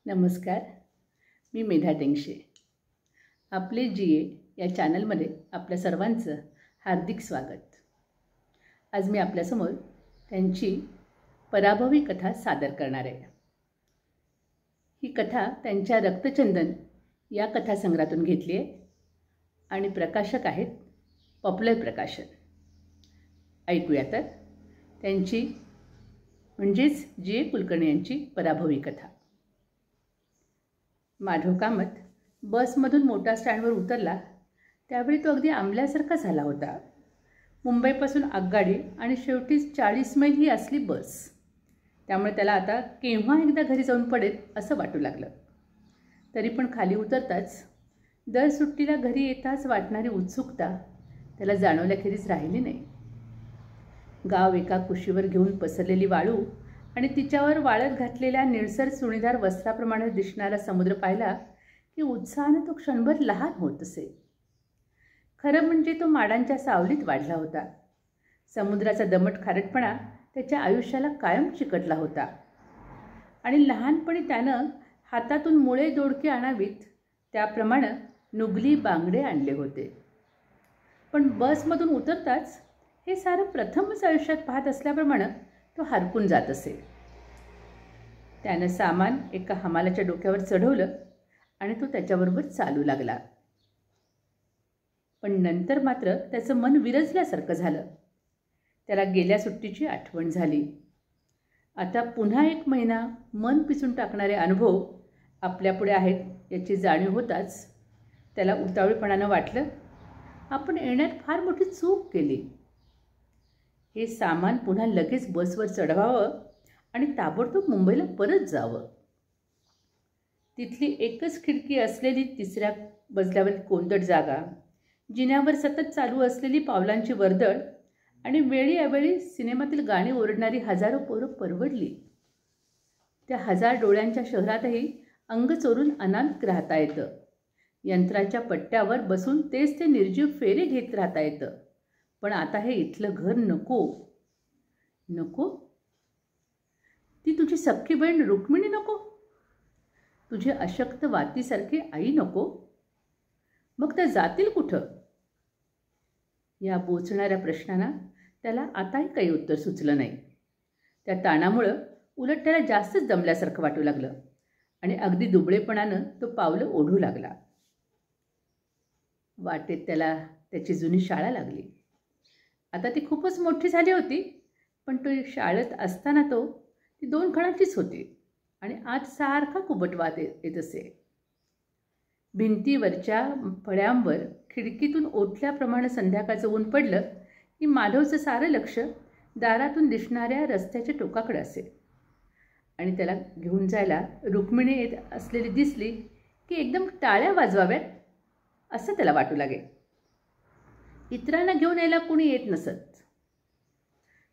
नमस्कार, मी मेधा टेंगशे. आपले GA या चॅनलमध्ये आपल्या सर्वांचं हार्दिक स्वागत. आज मी आपल्यासमोर त्यांची पराभवी कथा सादर करणार आहे. ही कथा त्यांच्या रक्तचंदन या कथासंग्रहातून घेतली आहे आणि प्रकाशक आहेत पॉप्युलर प्रकाशन. ऐकूया तर त्यांची म्हणजेच GA कुलकर्णी यांची पराभवी कथा. माधव कामत बसमधून मोठा स्टँडवर उतरला त्यावेळी तो अगदी आंबल्यासारखा झाला होता. मुंबईपासून आगगाडी आणि शेवटी 40 मैल ही असली बस. त्यामुळे त्याला आता केव्हा एकदा घरी जाऊन पडेल असं वाटू लागलं. तरी पण खाली उतरताच दर सुट्टीला घरी येताच वाटणारी उत्सुकता त्याला जाणवल्याखेरीज राहिली नाही. गाव एका कुशीवर घेऊन पसरलेली वाळू आणि तिच्यावर वाळत घातलेल्या निळसर चुणीदार वस्त्राप्रमाणे दिसणारा समुद्र पाहिला की उत्साहाने तो क्षणभर लहान होत असे. खरं म्हणजे तो माडांच्या सावलीत वाढला होता. समुद्राचा दमट खारटपणा त्याच्या आयुष्याला कायम चिकटला होता आणि लहानपणी त्यानं हातातून मुळे दोडके आणावीत त्याप्रमाणे नुगली बांगडे आणले होते. पण बसमधून उतरताच हे सारं प्रथमच आयुष्यात पाहत असल्याप्रमाणे तो हरकून जात असे. त्यानं सामान एका हमालाच्या डोक्यावर चढवलं आणि तो त्याच्याबरोबर चालू लागला. पण नंतर मात्र त्याचं मन विरजल्यासारखं झालं. त्याला गेल्या सुट्टीची आठवण झाली. आता पुन्हा एक महिना मन पिसून टाकणारे अनुभव आपल्यापुढे आहेत याची जाणीव होताच त्याला उतावळेपणानं वाटलं, आपण येण्यात फार मोठी चूक केली. हे सामान पुन्हा लगेच बसवर चढवावं आणि ताबडतोब मुंबईला परत जावं. तिथली एकच खिडकी असलेली 3ऱ्या मजल्यावर कोंदट जागा, जिन्यावर सतत चालू असलेली पावलांची वर्दळ आणि वेळी अवेळी सिनेमातील गाणी ओरडणारी हजारो पोरं परवडली. त्या 1000 डोळ्यांच्या शहरातही अंग चोरून अनामिक राहता येतं. यंत्राच्या पट्ट्यावर बसून तेच ते निर्जीव फेरे घेत राहता येतं. पण आता हे इथलं घर नको. नको? ती तुझी सख्खी बहीण रुक्मिणी नको? तुझी अशक्त वातीसारखी आई नको? मग त्या जातील कुठं? या बोचणाऱ्या प्रश्नांना त्याला आताही काही उत्तर सुचलं नाही. त्या ताणामुळं उलट त्याला जास्तच दमल्यासारखं वाटू लागलं आणि अगदी दुबळेपणानं तो पावलं ओढू लागला. वाटेत त्याला त्याची जुनी शाळा लागली. आता ती खूपच मोठी झाली होती, पण तो शाळेत असताना ती 2 खणाचीच होती आणि आज सारखा कुबटवाद येत असे. भिंतीवरच्या फळ्यांवर खिडकीतून ओतल्याप्रमाणे संध्याकाळचं ऊन पडलं की माधवचं सारं लक्ष दारातून दिसणाऱ्या रस्त्याच्या टोकाकडे असे आणि त्याला घेऊन जायला रुक्मिणी येत असलेली दिसली की एकदम टाळ्या वाजवाव्यात असं त्याला वाटू लागे. इतरांना घेऊन यायला कोणी येत नसत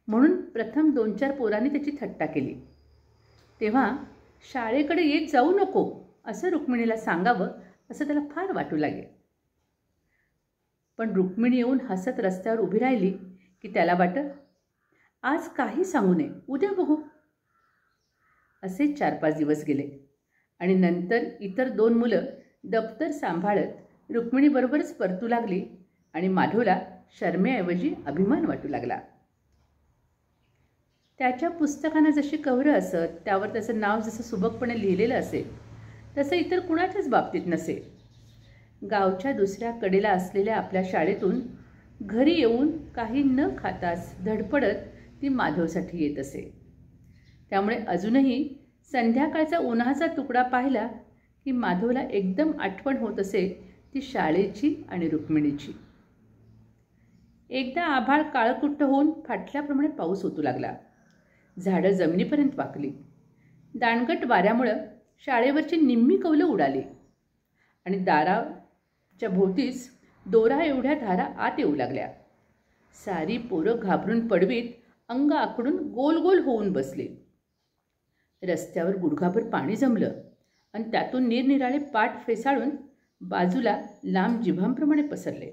म्हणून प्रथम 2-4 पोरांनी त्याची थट्टा केली. तेव्हा शाळेकडे येत जाऊ नको असं रुक्मिणीला सांगावं असं त्याला फार वाटू लागे. पण रुक्मिणी येऊन हसत रस्त्यावर उभी राहिली की त्याला वाटत, आज काही सांगू नये, उद्या बघू. असे 4-5 दिवस गेले आणि नंतर इतर 2 मुलं दप्तर सांभाळत रुक्मिणीबरोबरच परतू लागली आणि माधवला शरमेऐवजी अभिमान वाटू लागला. त्याच्या पुस्तकांना जशी कव्हरं असत, त्यावर त्याचं नाव जसं सुबकपणे लिहिलेलं असे तसं इतर कुणाच्याच बाबतीत नसे. गावच्या दुसऱ्या कडेला असलेल्या आपल्या शाळेतून घरी येऊन काही न खाताच धडपडत ती माधवसाठी येत असे. त्यामुळे अजूनही संध्याकाळचा उन्हाचा तुकडा पाहिला की माधवला एकदम आठवण होत असे ती शाळेची आणि रुक्मिणीची. एकदा आभाळ काळकुट्ट होऊन फाटल्याप्रमाणे पाऊस ओतू लागला. झाडं जमिनीपर्यंत वाकली. दाणगट वाऱ्यामुळं शाळेवरची निम्मी कौलं उडाली आणि दाराच्या भोवतीच दोरा एवढ्या धारा आत येऊ लागल्या. सारी पोरं घाबरून पडवीत अंग आखडून गोल गोल होऊन बसली. रस्त्यावर गुडघाभर पाणी जमलं आणि त्यातून निरनिराळे पाट फेसाळून बाजूला लांब जिभांप्रमाणे पसरले.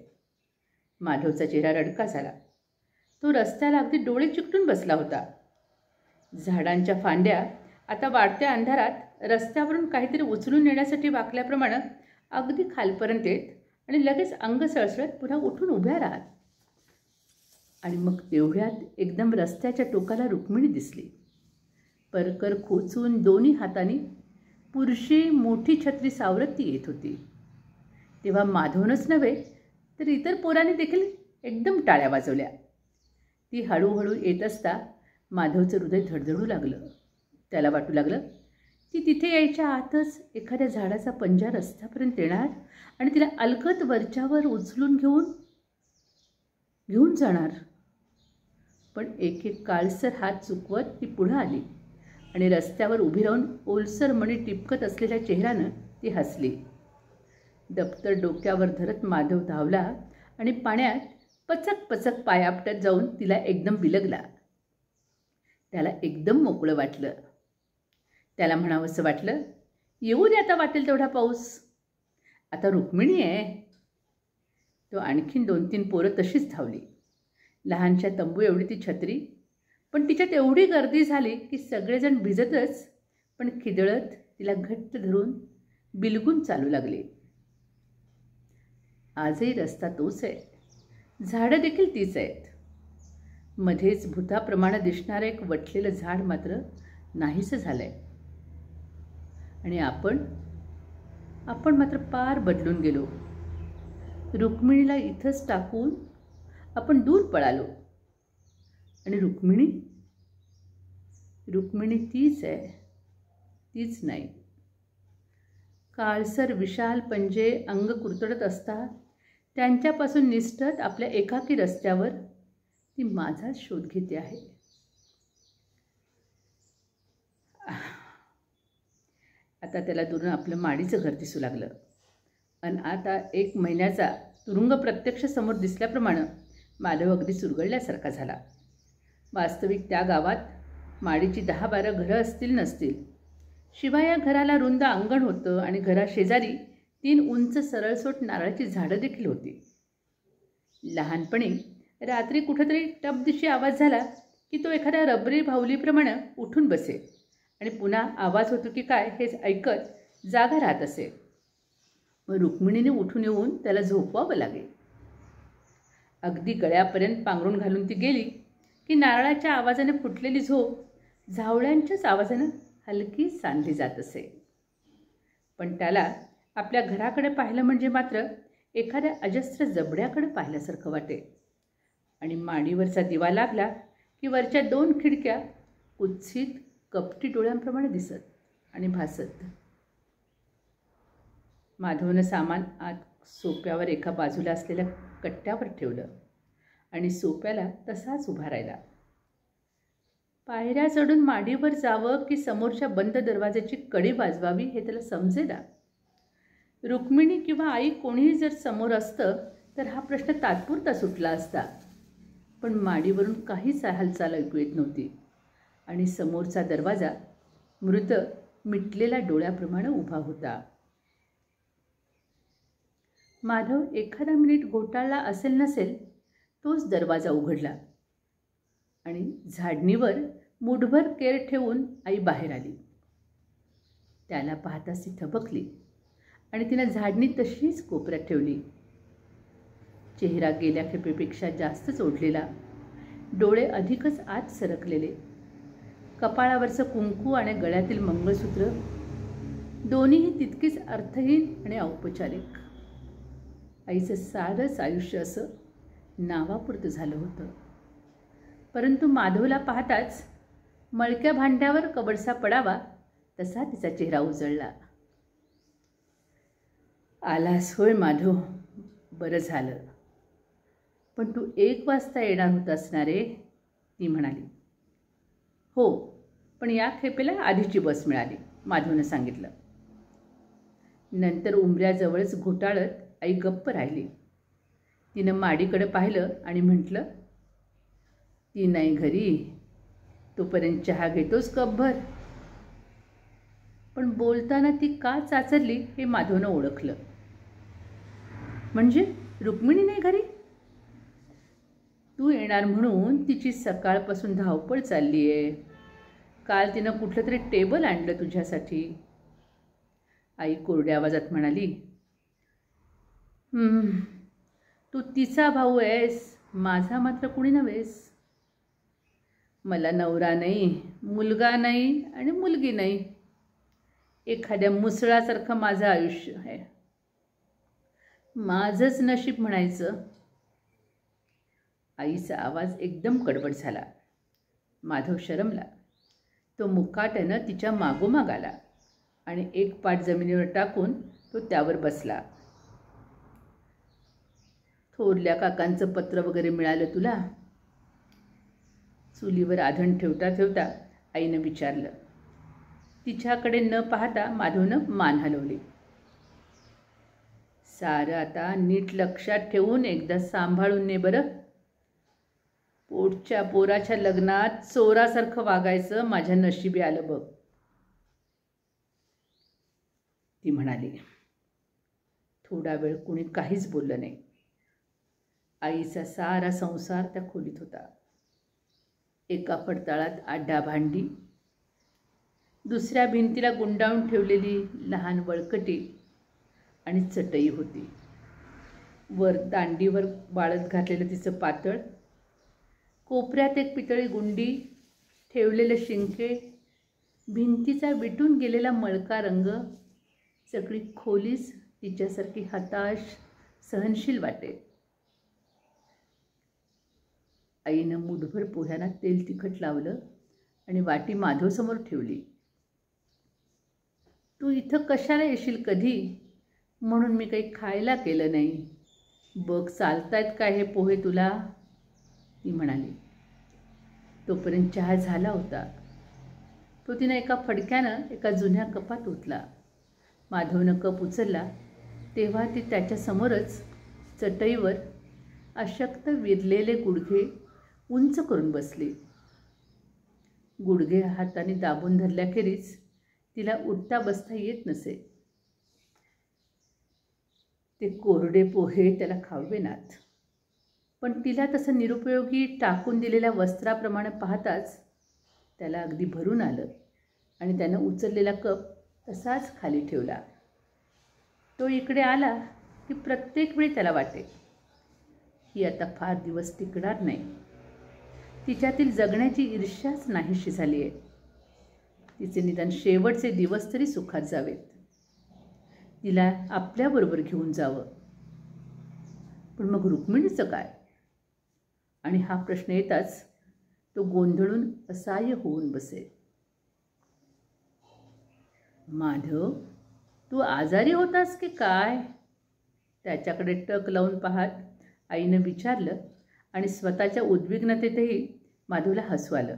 माधवचा चेहरा रडका झाला. तो रस्त्याला अगदी डोळे चिकटून बसला होता. झाडांच्या फांद्या आता वाढत्या अंधारात रस्त्यावरून काहीतरी उचलून नेण्यासाठी वाकल्याप्रमाणे अगदी खालपर्यंत येत आणि लगेच अंग सळसळत पुन्हा उठून उभ्या राहत. आणि मग तेवढ्यात एकदम रस्त्याच्या टोकाला रुक्मिणी दिसली. परकर खोचून दोन्ही हातांनी पुरुषी मोठी छत्री सावरत ती येत होती. तेव्हा माधवनच नव्हे तर इतर पोरांनी देखील एकदम टाळ्या वाजवल्या. ती हळूहळू येत असता माधवचं हृदय धडधडू लागलं. त्याला वाटू लागलं ती तिथे यायच्या आतच एखाद्या झाडाचा पंजा रस्त्यापर्यंत येणार आणि तिला अलगद वरच्यावर उचलून घेऊन जाणार. पण एक एक काळसर हात चुकवत ती पुढं आली आणि रस्त्यावर उभी राहून ओलसर मणी टिपकत असलेल्या चेहऱ्यानं ती हसली. दप्तर डोक्यावर धरत माधव धावला आणि पाण्यात पचक पचक पायापटत जाऊन तिला एकदम बिलगला. त्याला एकदम मोकळं वाटलं. त्याला म्हणावंसं वाटलं, येऊ दे आता वाटेल तेवढा पाऊस. आता रुक्मिणी आहे. तो आणखीन 2-3 पोरं तशीच धावली. लहानशा तंबू एवढी ती छत्री, पण तिच्यात एवढी गर्दी झाली की सगळेजण भिजतच पण खिदळत तिला घट्ट धरून बिलगून चालू लागले. आजही रस्ता तोच आहे. झाडं देखील तीच आहेत. मध्येच भूताप्रमाणे दिसणारं एक वटलेलं झाड मात्र नाहीसं झालंय. आणि आपण मात्र पार बदलून गेलो. रुक्मिणीला इथंच टाकून आपण दूर पळालो. आणि रुक्मिणी तीच आहे, तीच नाही. काळसर विशाल पंजे अंग कुरतडत असता त्यांच्यापासून निसटत आपल्या एकाकी रस्त्यावर ती माझाच शोध घेते आहे. आता त्याला दुरून आपलं माडीचं घर दिसू लागलं. आणि आता 1 महिन्याचा तुरुंग प्रत्यक्ष समोर दिसल्याप्रमाणे माधव अगदी चुरगळल्यासारखा झाला. वास्तविक त्या गावात माडीची 10-12 घरं असतील नसतील. शिवाय या घराला रुंद अंगण होतं आणि घराशेजारी 3 उंच सरळसोट नारळाची झाडं देखील होती. लहानपणी रात्री कुठेतरी टपदिशी आवाज झाला की तो एखाद्या रबरी भावलीप्रमाणे उठून बसे आणि पुन्हा आवाज होतो की काय हेच ऐकत जागा राहत असे. मग रुक्मिणीने उठून येऊन त्याला झोपवावं लागे. अगदी गळ्यापर्यंत पांघरून घालून ती गेली की नारळाच्या आवाजाने फुटलेली झोप झावळ्यांच्याच आवाजानं हलकी सांधली जात असे. पण त्याला आपल्या घराकडे पाहिलं म्हणजे मात्र एखाद्या अजस्त्र जबड्याकडे पाहिल्यासारखं वाटे. आणि माडीवरचा दिवा लागला की वरच्या 2 खिडक्या कुत्सित कपटी डोळ्यांप्रमाणे दिसत आणि भासत. माधवनं सामान आत सोप्यावर एका बाजूला असलेल्या कट्ट्यावर ठेवलं आणि सोप्याला तसाच उभा राहिला. पायऱ्या चढून माडीवर जावं की समोरच्या बंद दरवाजाची कडी वाजवावी हे त्याला समजेना. रुक्मिणी किंवा आई कोणीही जर समोर असतं तर हा प्रश्न तात्पुरता सुटला असता. पण माडीवरून काहीच हालचाल ऐकू येत नव्हती आणि समोरचा दरवाजा मृत मिटलेल्या डोळ्याप्रमाणे उभा होता. माधव एखादा मिनिट घोटाळला असेल नसेल तोच दरवाजा उघडला आणि झाडणीवर मुठभर केर ठेवून आई बाहेर आली. त्याला पाहताच ती थबकली आणि तिनं झाडणी तशीच कोपऱ्यात ठेवली. चेहरा गेल्या खेपेपेक्षा जास्तच ओढलेला, डोळे अधिकच आत सरकलेले, कपाळावरचं कुंकू आणि गळ्यातील मंगळसूत्र दोन्हीही तितकीच अर्थहीन आणि औपचारिक. आईचं सारंच आयुष्य असं नावापुरतं झालं होतं. परंतु माधवला पाहताच मळक्या भांड्यावर कबडसा पडावा तसा तिचा चेहरा उजळला. आलास होय माधव, बरं झालं. पण तू 1 वाजता येणार होतास ना रे, ती म्हणाली. हो, पण या खेपेला आधीची बस मिळाली, माधवनं सांगितलं. नंतर उंबऱ्याजवळच घोटाळत आई गप्प राहिली. तिनं माडीकडे पाहिलं आणि म्हटलं, ती नाही घरी, तोपर्यंत चहा घेतोस कपभर. पण बोलताना ती का चाचरली हे माधवनं ओळखलं. म्हणजे रुक्मिणी नाही घरी? तू येणार म्हणून तिची सकाळपासून धावपळ चालली आहे. काल तिनं कुठलं तरी टेबल आणलं तुझ्यासाठी, आई कोरड्या आवाजात म्हणाली, तू तिचा भाऊ आहेस, माझा मात्र कुणी नव्हेस. मला नवरा नाही, मुलगा नाही आणि मुलगी नाही. एखाद्या मुसळासारखं माझं आयुष्य आहे. माझंच नशीब म्हणायचं. आईचा आवाज एकदम कडवट झाला. माधव शरमला. तो मुकाट्यानं तिच्या मागोमाग आला आणि एक पाठ जमिनीवर टाकून तो त्यावर बसला. थोरल्या काकांचं पत्र वगैरे मिळालं तुला? चुलीवर आधण ठेवता ठेवता आईनं विचारलं. तिच्याकडे न पाहता माधवनं मान हलवली. सारं आता नीट लक्षात ठेवून एकदा सांभाळून ने बरं. पोटच्या पोराच्या लग्नात चोरासारखं वागायचं माझ्या नशिबी आलं बघ, ती म्हणाली. थोडा वेळ कुणी काहीच बोललं नाही. आईचा सारा संसार त्या खोलीत होता. एका पडताळात आड्डा भांडी, दुसऱ्या भिंतीला गुंडाळून ठेवलेली लहान वळकटी आणि चटई होती. वर दांडीवर वाळत घातलेलं तिचं पातळ, कोपऱ्यात एक पितळी गुंडी, ठेवलेले शिंके, भिंतीचा विटून गेलेला मळका रंग, सगळी खोलीच तिच्यासारखी हताश सहनशील वाटे. आईनं मुठभर पोह्यांना तेल तिखट लावलं आणि वाटी माधवसमोर ठेवली. तू इथं कशाला येशील कधी, म्हणून मी काही खायला केलं नाही. बघ चालतायत काय हे पोहे तुला, ती म्हणाली. तोपर्यंत चहा झाला होता. तो तिनं एका फडक्यानं एका जुन्या कपात ओतला. माधवनं कप उचलला तेव्हा ती त्याच्यासमोरच चटईवर अशक्त विरलेले गुडघे उंच करून बसली. गुडघे हाताने दाबून धरल्याखेरीज तिला उठता बसता येत नसे. ते कोरडे पोहे त्याला खावेनात, पण तिला तसं निरुपयोगी टाकून दिलेल्या वस्त्राप्रमाणे पाहताच त्याला अगदी भरून आलं आणि त्यानं उचललेला कप तसाच खाली ठेवला. तो इकडे आला की प्रत्येक वेळी त्याला वाटे ही आता फार दिवस टिकणार नाही. तिच्यातील जगण्याची ईर्ष्याच नाहीशी झाली आहे. तिचे निदान शेवटचे दिवस तरी सुखात जावेत. तिला आपल्याबरोबर घेऊन जावं. पण मग रुक्मिणीचं काय? आणि हा प्रश्न येताच तो गोंधळून असहाय्य होऊन बसे. माधव, तू आजारी होतास की काय? त्याच्याकडे टक लावून पाहत आईनं विचारलं आणि स्वतःच्या उद्विग्नतेतही माधवला हसू आलं.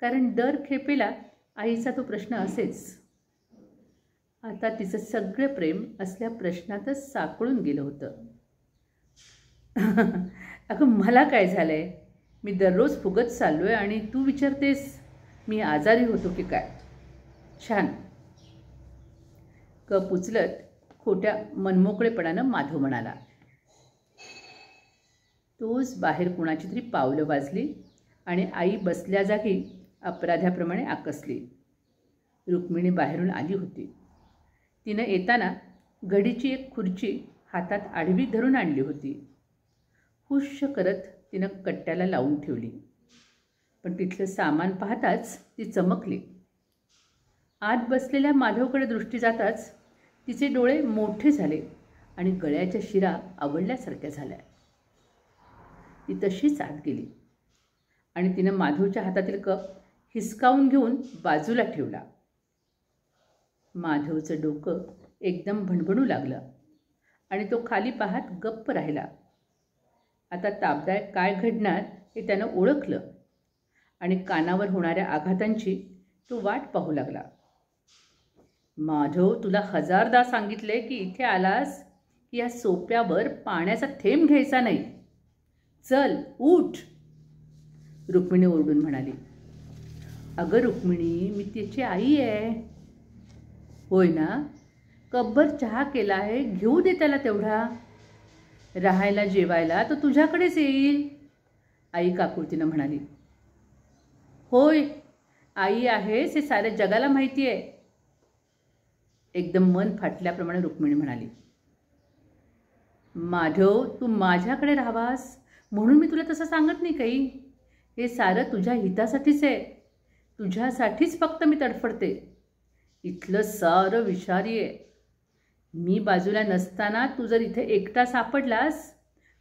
कारण दर खेपेला आईचा तो प्रश्न असेच. आता तिचं सगळं प्रेम असल्या प्रश्नातच साकळून गेलं होतं. अगं मला काय झालं आहे? मी दररोज फुगत चाललो आहे आणि तू विचारतेस मी आजारी होतो की काय? छान. कप उचलत खोट्या मनमोकळेपणानं माधव म्हणाला. तोच बाहेर कुणाची तरी पावलं वाजली आणि आई बसल्या जागी अपराध्याप्रमाणे आकसली. रुक्मिणी बाहेरून आली होती. तिनं येताना घडीची एक खुर्ची हातात आडवी धरून आणली होती. हुश करत तिनं कट्ट्याला लावून ठेवली. पण तिथलं सामान पाहताच ती चमकली. आत बसलेल्या माधवकडे दृष्टी जाताच तिचे डोळे मोठे झाले आणि गळ्याच्या शिरा आवडल्यासारख्या झाल्या. ती तशीच आत गेली आणि तिनं माधवच्या हातातील कप हिसकावून घेऊन बाजूला ठेवला. माधवचं डोकं एकदम भणभणू लागलं आणि तो खाली पाहत गप्प राहिला. आता तापदायक काय घडणार हे त्यानं ओळखलं आणि कानावर होणाऱ्या आघातांची तो वाट पाहू लागला. माधव, तुला हजारदा सांगितले की इथे आलास की या सोप्यावर पाण्याचा थेंब घ्यायचा नाही. चल उठ, रुक्मिणी ओरडून म्हणाली. अगं रुक्मिणी, मी तिची आई आहे. होय ना? कपभर चहा केला आहे, घेऊ दे त्याला तेवढा. राहायला जेवायला तो तुझ्याकडेच येईल, आई काकुळतीनं म्हणाली. होय, आई आहेस हे साऱ्या जगाला माहिती आहे. एकदम मन फाटल्याप्रमाणे रुक्मिणी म्हणाली. माधव, तू माझ्याकडे राहावास म्हणून मी तुला तसं सांगत नाही काही. हे सारं तुझ्या हितासाठीच आहे. तुझ्यासाठीच फक्त मी तडफडते. इथलं सारं विषारी आहे. मी बाजूला नसताना तू जर इथे एकटा सापडलास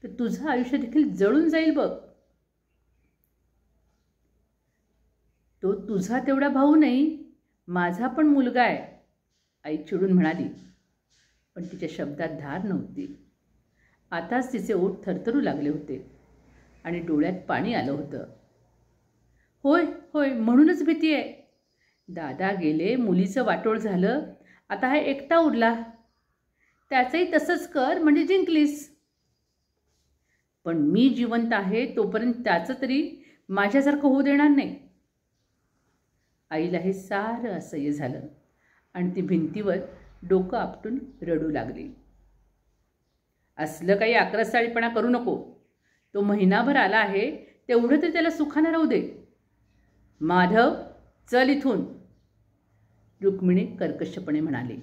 तर तुझं आयुष्य देखील जळून जाईल बघ. तो तुझा तेवढा भाऊ नाही, माझा पण मुलगा आहे, आई चिडून म्हणाली. पण तिच्या शब्दात धार नव्हती. आताच तिचे ओठ थरथरू लागले होते आणि डोळ्यात पाणी आलं होतं. होय होय, म्हणूनच भीती आहे. दादा गेले, मुलीचं वाटोळ झालं, आता हा एकटा उरला. त्याचंही तसंच कर म्हणजे जिंकलीस. पण मी जिवंत आहे तोपर्यंत त्याचं तरी माझ्यासारखं होऊ देणार नाही. आईला हे सारं असह्य झालं आणि ती भिंतीवर डोकं आपटून रडू लागली. असलं काही अकरासाळीपणा करू नको. तो महिनाभर आला आहे, तेवढं तर त्याला सुखानं राहू दे. माधव, चल इथून, रुक्मिणी कर्कशपणे म्हणाली.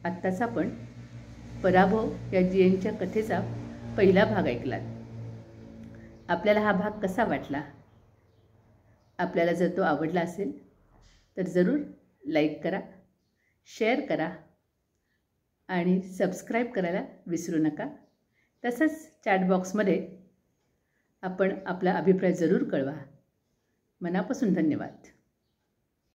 आत्ताच आपण पराभव या जीएनच्या कथेचा पहिला भाग ऐकलात. आपल्याला हा भाग कसा वाटला? आपल्याला जर तो आवडला असेल तर जरूर लाईक करा, शेअर करा आणि सबस्क्राईब करायला विसरू नका. तसंच चॅटबॉक्समध्ये आपण आपला अभिप्राय जरूर कळवा. मनापासून धन्यवाद.